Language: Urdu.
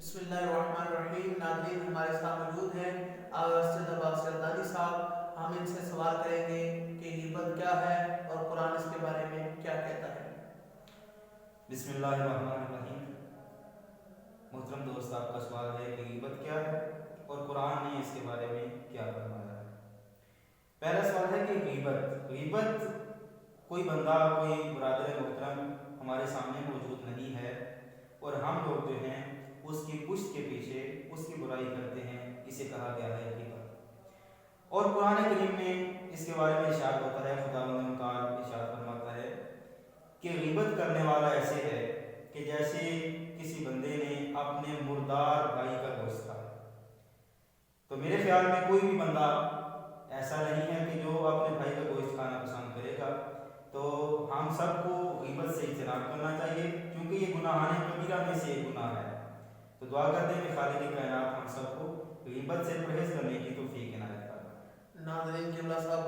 بسم اللہ الرحمن الرحیم. ناظرین ہمارے ساتھ موجود ہیں اسد عباس سرداری صاحب. ہم ان سے سوال کریں گے کہ غیبت کیا ہے اور قرآن اس کے بارے میں کیا کہتا ہے. بسم اللہ الرحمن الرحیم. محترم دوست، آپ کا سوال ہے کہ غیبت کیا ہے اور قرآن نے اس کے بارے میں کیا فرمایا ہے. پہلا سوال ہے کہ غیبت کوئی بندہ، کوئی برادر محترم ہمارے سامنے موجود نہیں ہے اور ہم لوگ جو ہیں اس کی پشت کے پیچھے اس کی برائی کرتے ہیں، اسے کہا گیا ہے غیبت. اور قرآن کریم میں اس کے بارے میں ارشاد ہوتا ہے، خداوند متعال ارشاد فرماتا ہے کہ غیبت کرنے والا ایسے ہے کہ جیسے کسی بندے نے اپنے مردار بھائی کا گوشت کھایا. تو میرے خیال میں کوئی بھی بندہ ایسا نہیں ہے کہ جو اپنے بھائی کا گوشت کھانا پسند کرے گا. تو ہم سب کو غیبت سے اجتناب کرنا چاہیے، کیونکہ یہ گناہان کبیرہ میں سے ایک گناہ ہے. تو دعا کرتے ہیں کہ خالق کائنات ہم سب کو غیبت سے پرہیز کرنے کی توفیق عنایت فرمائے. ناظرین، قبلہ صاحب